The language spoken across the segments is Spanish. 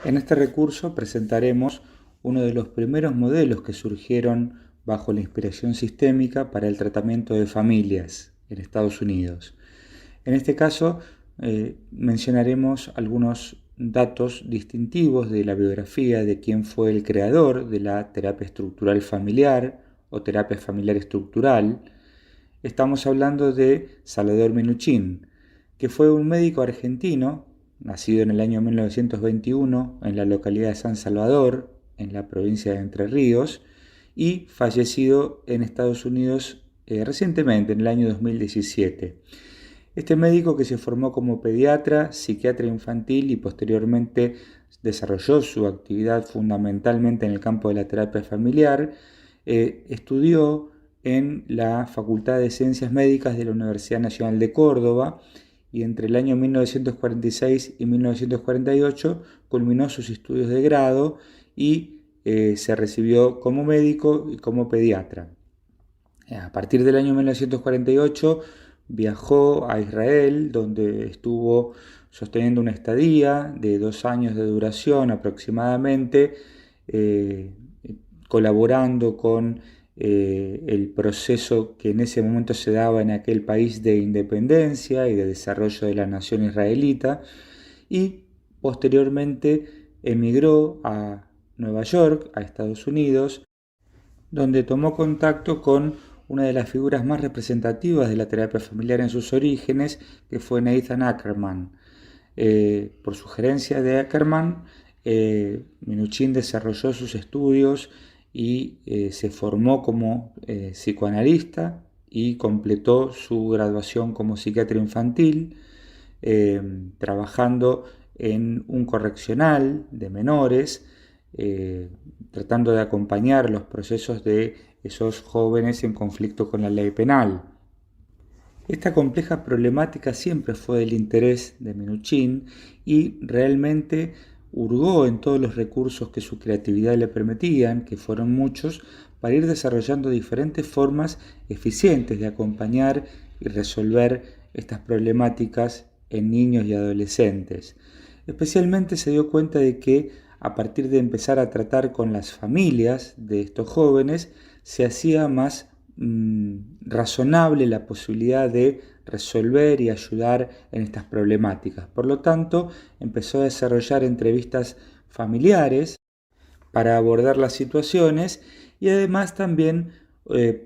En este recurso presentaremos uno de los primeros modelos que surgieron bajo la inspiración sistémica para el tratamiento de familias en Estados Unidos. En este caso, mencionaremos algunos datos distintivos de la biografía de quién fue el creador de la terapia estructural familiar o terapia familiar estructural. Estamos hablando de Salvador Minuchin, que fue un médico argentino, nacido en el año 1921 en la localidad de San Salvador, en la provincia de Entre Ríos, y fallecido en Estados Unidos recientemente, en el año 2017. Este médico, que se formó como pediatra, psiquiatra infantil y posteriormente desarrolló su actividad fundamentalmente en el campo de la terapia familiar, estudió en la Facultad de Ciencias Médicas de la Universidad Nacional de Córdoba y entre el año 1946 y 1948 culminó sus estudios de grado y se recibió como médico y como pediatra. A partir del año 1948 viajó a Israel, donde estuvo sosteniendo una estadía de 2 años de duración aproximadamente, colaborando con el proceso que en ese momento se daba en aquel país de independencia y de desarrollo de la nación israelita, y posteriormente emigró a Nueva York, a Estados Unidos, donde tomó contacto con una de las figuras más representativas de la terapia familiar en sus orígenes, que fue Nathan Ackerman. Por sugerencia de Ackerman, Minuchin desarrolló sus estudios y se formó como psicoanalista y completó su graduación como psiquiatra infantil, trabajando en un correccional de menores, tratando de acompañar los procesos de esos jóvenes en conflicto con la ley penal. Esta compleja problemática siempre fue del interés de Minuchin y realmente hurgó en todos los recursos que su creatividad le permitían, que fueron muchos, para ir desarrollando diferentes formas eficientes de acompañar y resolver estas problemáticas en niños y adolescentes. Especialmente se dio cuenta de que a partir de empezar a tratar con las familias de estos jóvenes, se hacía más razonable la posibilidad de resolver y ayudar en estas problemáticas. Por lo tanto, empezó a desarrollar entrevistas familiares para abordar las situaciones y además también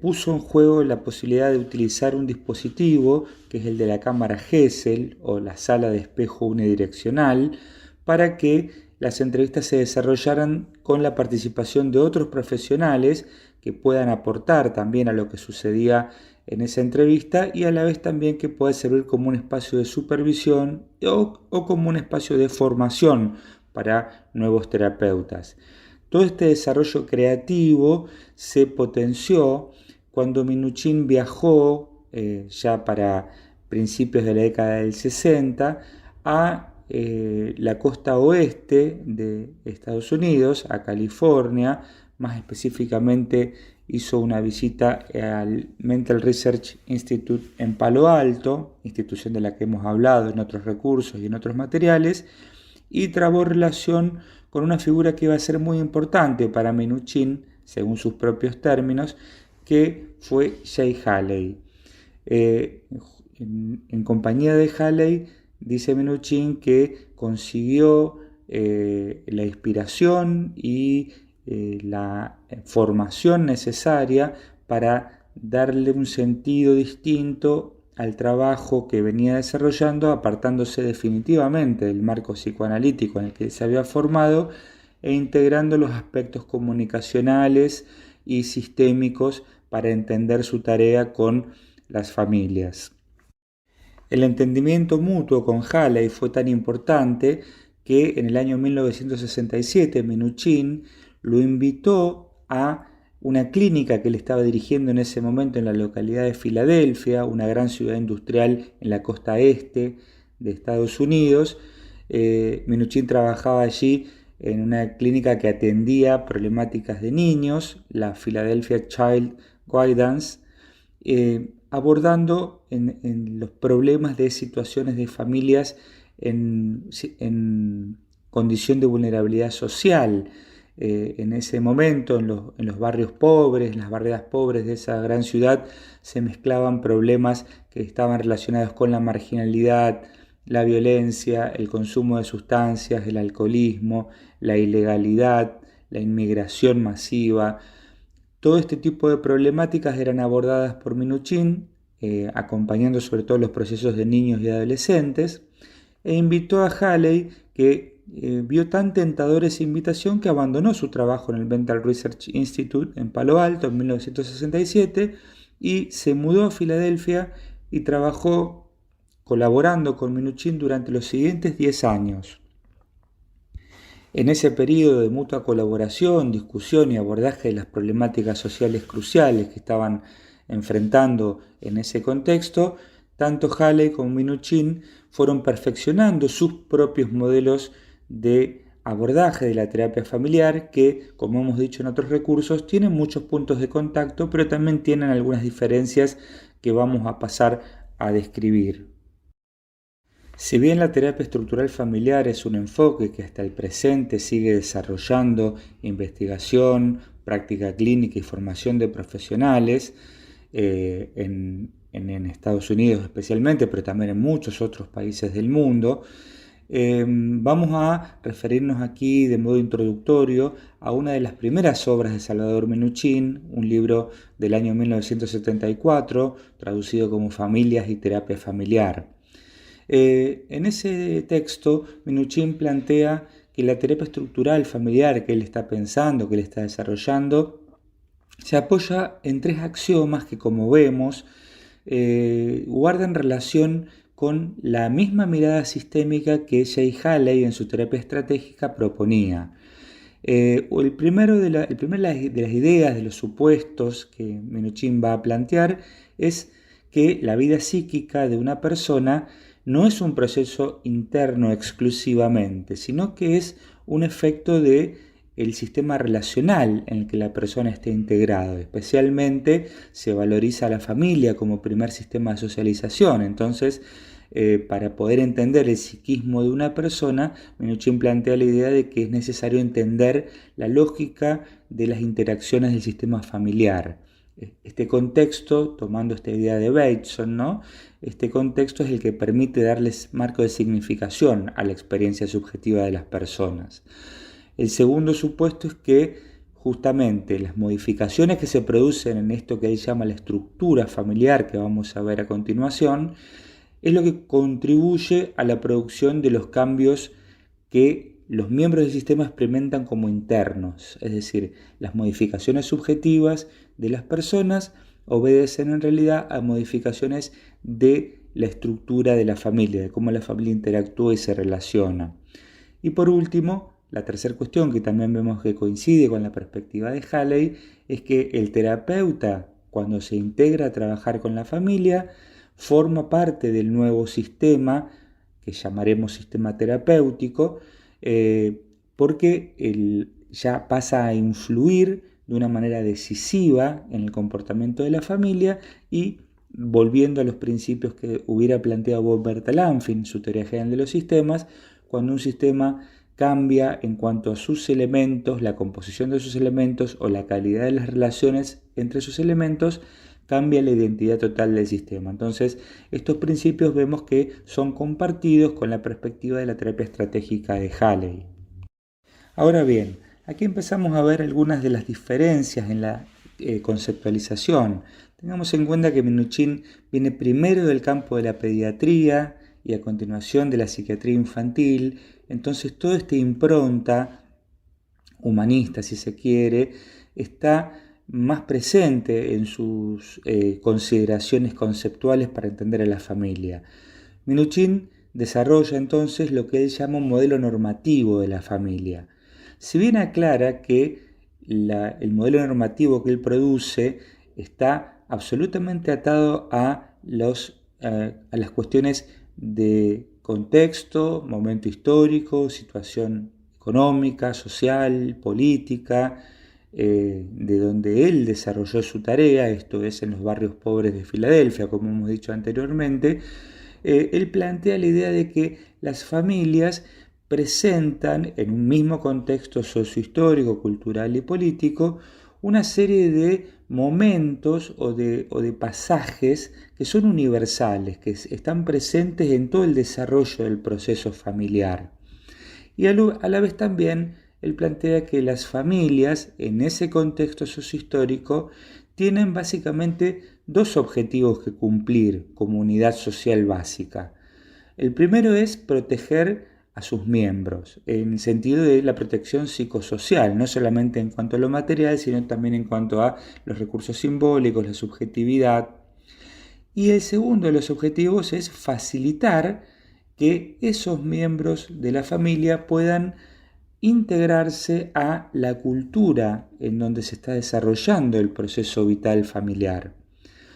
puso en juego la posibilidad de utilizar un dispositivo que es el de la cámara Gesell o la sala de espejo unidireccional, para que las entrevistas se desarrollaran con la participación de otros profesionales que puedan aportar también a lo que sucedía en esa entrevista y a la vez también que pueda servir como un espacio de supervisión o como un espacio de formación para nuevos terapeutas. Todo este desarrollo creativo se potenció cuando Minuchin viajó ya para principios de la década del 60 a la costa oeste de Estados Unidos, a California. Más específicamente hizo una visita al Mental Research Institute en Palo Alto, institución de la que hemos hablado en otros recursos y en otros materiales, y trabó relación con una figura que iba a ser muy importante para Minuchin, según sus propios términos, que fue Jay Haley. En compañía de Haley, dice Minuchin que consiguió la inspiración y la formación necesaria para darle un sentido distinto al trabajo que venía desarrollando, apartándose definitivamente del marco psicoanalítico en el que se había formado e integrando los aspectos comunicacionales y sistémicos para entender su tarea con las familias. El entendimiento mutuo con Haley fue tan importante que en el año 1967 Minuchin lo invitó a una clínica que él estaba dirigiendo en ese momento en la localidad de Filadelfia, una gran ciudad industrial en la costa este de Estados Unidos. Minuchin trabajaba allí en una clínica que atendía problemáticas de niños, la Philadelphia Child Guidance, abordando en los problemas de situaciones de familias en condición de vulnerabilidad social. En ese momento, en los barrios pobres, en las barriadas pobres de esa gran ciudad, se mezclaban problemas que estaban relacionados con la marginalidad, la violencia, el consumo de sustancias, el alcoholismo, la ilegalidad, la inmigración masiva. Todo este tipo de problemáticas eran abordadas por Minuchin, acompañando sobre todo los procesos de niños y adolescentes, e invitó a Haley, que vio tan tentadora esa invitación que abandonó su trabajo en el Mental Research Institute en Palo Alto en 1967 y se mudó a Filadelfia y trabajó colaborando con Minuchin durante los siguientes 10 años. En ese periodo de mutua colaboración, discusión y abordaje de las problemáticas sociales cruciales que estaban enfrentando en ese contexto, tanto Haley como Minuchin fueron perfeccionando sus propios modelos de abordaje de la terapia familiar que, como hemos dicho en otros recursos, tienen muchos puntos de contacto, pero también tienen algunas diferencias que vamos a pasar a describir. Si bien la terapia estructural familiar es un enfoque que hasta el presente sigue desarrollando investigación, práctica clínica y formación de profesionales en Estados Unidos especialmente, pero también en muchos otros países del mundo, vamos a referirnos aquí de modo introductorio a una de las primeras obras de Salvador Minuchin, un libro del año 1974, traducido como Familias y Terapia Familiar. En ese texto, Minuchin plantea que la terapia estructural familiar que él está pensando, que él está desarrollando, se apoya en 3 axiomas que, como vemos, guardan relación con la misma mirada sistémica que Jay Haley en su terapia estratégica proponía. El primero de las ideas, de los supuestos que Minuchin va a plantear, es que la vida psíquica de una persona no es un proceso interno exclusivamente, sino que es un efecto del sistema relacional en el que la persona esté integrado. Especialmente se valoriza a la familia como primer sistema de socialización. Entonces, para poder entender el psiquismo de una persona, Minuchin plantea la idea de que es necesario entender la lógica de las interacciones del sistema familiar. Este contexto, tomando esta idea de Bateson, ¿no? Este contexto es el que permite darles marco de significación a la experiencia subjetiva de las personas. El segundo supuesto es que justamente las modificaciones que se producen en esto que él llama la estructura familiar, que vamos a ver a continuación, es lo que contribuye a la producción de los cambios que los miembros del sistema experimentan como internos, es decir, las modificaciones subjetivas de las personas obedecen en realidad a modificaciones de la estructura de la familia, de cómo la familia interactúa y se relaciona. Y por último, la tercera cuestión que también vemos que coincide con la perspectiva de Haley es que el terapeuta, cuando se integra a trabajar con la familia, forma parte del nuevo sistema que llamaremos sistema terapéutico, porque él ya pasa a influir de una manera decisiva en el comportamiento de la familia y, volviendo a los principios que hubiera planteado Bob Bertalanffy en su teoría general de los sistemas, cuando un sistema cambia en cuanto a sus elementos, la composición de sus elementos o la calidad de las relaciones entre sus elementos, cambia la identidad total del sistema. Entonces, estos principios vemos que son compartidos con la perspectiva de la terapia estratégica de Haley. Ahora bien, aquí empezamos a ver algunas de las diferencias en la conceptualización. Tengamos en cuenta que Minuchin viene primero del campo de la pediatría y a continuación de la psiquiatría infantil. Entonces, toda esta impronta humanista, si se quiere, está más presente en sus consideraciones conceptuales para entender a la familia. Minuchin desarrolla entonces lo que él llama un modelo normativo de la familia. Si bien aclara que el modelo normativo que él produce está absolutamente atado a las cuestiones de contexto, momento histórico, situación económica, social, política, de donde él desarrolló su tarea, esto es en los barrios pobres de Filadelfia, como hemos dicho anteriormente, él plantea la idea de que las familias presentan en un mismo contexto sociohistórico, cultural y político una serie de momentos o de pasajes que son universales, que están presentes en todo el desarrollo del proceso familiar. Y a la vez también él plantea que las familias en ese contexto sociohistórico tienen básicamente dos objetivos que cumplir como unidad social básica. El primero es proteger a sus miembros, en el sentido de la protección psicosocial, no solamente en cuanto a lo material, sino también en cuanto a los recursos simbólicos, la subjetividad. Y el segundo de los objetivos es facilitar que esos miembros de la familia puedan integrarse a la cultura en donde se está desarrollando el proceso vital familiar.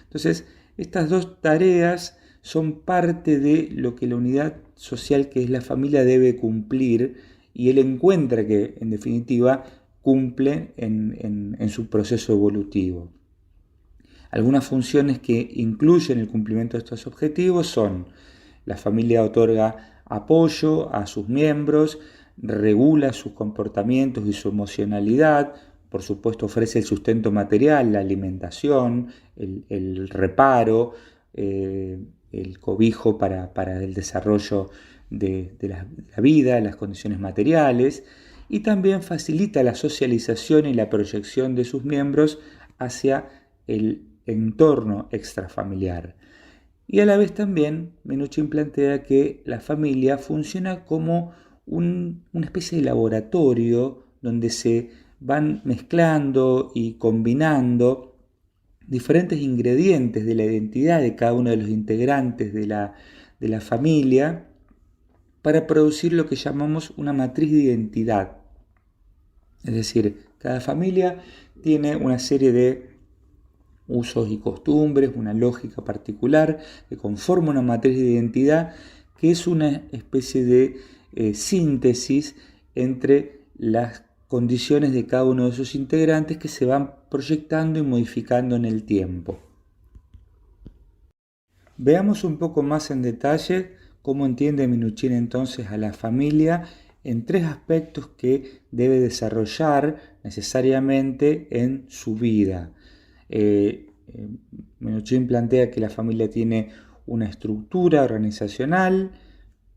Entonces, estas dos tareas son parte de lo que la unidad social que es la familia debe cumplir, y él encuentra que, en definitiva, cumple en su proceso evolutivo. Algunas funciones que incluyen el cumplimiento de estos objetivos son: la familia otorga apoyo a sus miembros, regula sus comportamientos y su emocionalidad, por supuesto ofrece el sustento material, la alimentación, el reparo, el cobijo para el desarrollo de la vida, las condiciones materiales, y también facilita la socialización y la proyección de sus miembros hacia el entorno extrafamiliar. Y a la vez también Minuchin plantea que la familia funciona como una especie de laboratorio donde se van mezclando y combinando diferentes ingredientes de la identidad de cada uno de los integrantes de la familia para producir lo que llamamos una matriz de identidad. Es decir, cada familia tiene una serie de usos y costumbres, una lógica particular que conforma una matriz de identidad que es una especie de síntesis entre las condiciones de cada uno de sus integrantes que se van proyectando y modificando en el tiempo. Veamos un poco más en detalle cómo entiende Minuchin entonces a la familia en tres aspectos que debe desarrollar necesariamente en su vida. Minuchin plantea que la familia tiene una estructura organizacional,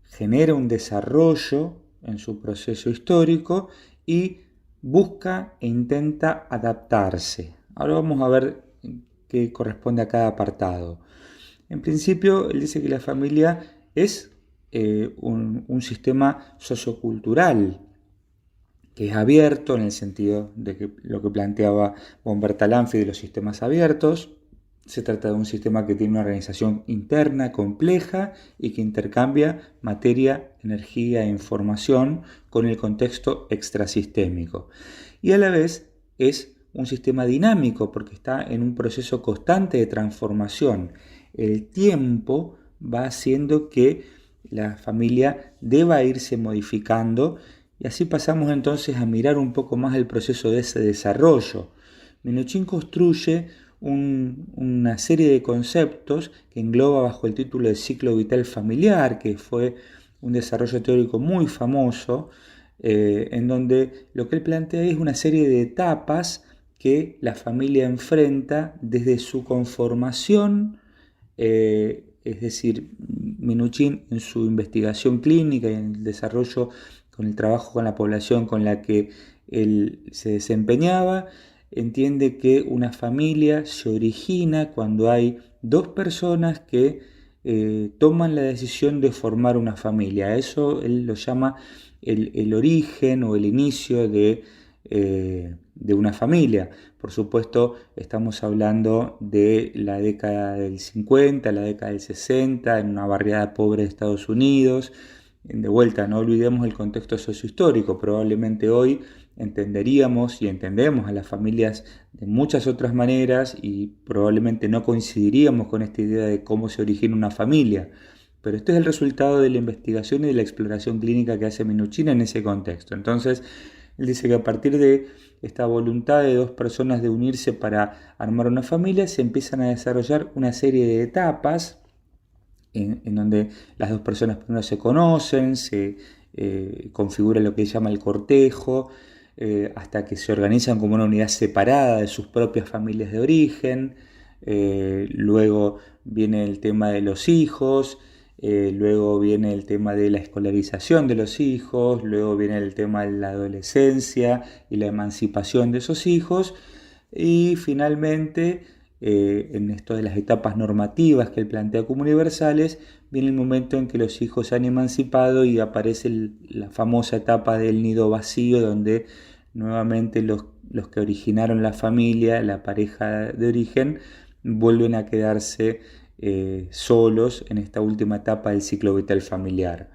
genera un desarrollo en su proceso histórico y busca e intenta adaptarse. Ahora vamos a ver qué corresponde a cada apartado. En principio, él dice que la familia es un sistema sociocultural que es abierto en el sentido de que lo que planteaba von Bertalanffy de los sistemas abiertos. Se trata de un sistema que tiene una organización interna compleja y que intercambia materia, energía e información con el contexto extrasistémico. Y a la vez es un sistema dinámico porque está en un proceso constante de transformación. El tiempo va haciendo que la familia deba irse modificando, y así pasamos entonces a mirar un poco más el proceso de ese desarrollo. Minuchin construye una serie de conceptos que engloba bajo el título de ciclo vital familiar, que fue un desarrollo teórico muy famoso, en donde lo que él plantea es una serie de etapas que la familia enfrenta desde su conformación, es decir, Minuchin en su investigación clínica y en el desarrollo con el trabajo con la población con la que él se desempeñaba, entiende que una familia se origina cuando hay dos personas que toman la decisión de formar una familia. Eso él lo llama el origen o el inicio de una familia. Por supuesto, estamos hablando de la década del 50, la década del 60, en una barriada pobre de Estados Unidos. De vuelta, no olvidemos el contexto sociohistórico. Probablemente hoy entenderíamos y entendemos a las familias de muchas otras maneras y probablemente no coincidiríamos con esta idea de cómo se origina una familia. Pero este es el resultado de la investigación y de la exploración clínica que hace Minuchin en ese contexto. Entonces, él dice que a partir de esta voluntad de dos personas de unirse para armar una familia, se empiezan a desarrollar una serie de etapas en donde las dos personas primero se conocen, se configura lo que llama el cortejo, hasta que se organizan como una unidad separada de sus propias familias de origen. Luego viene el tema de los hijos, luego viene el tema de la escolarización de los hijos, luego viene el tema de la adolescencia y la emancipación de esos hijos, y finalmente en esto de las etapas normativas que él plantea como universales, viene el momento en que los hijos se han emancipado y aparece la famosa etapa del nido vacío, donde nuevamente los que originaron la familia, la pareja de origen, vuelven a quedarse solos en esta última etapa del ciclo vital familiar.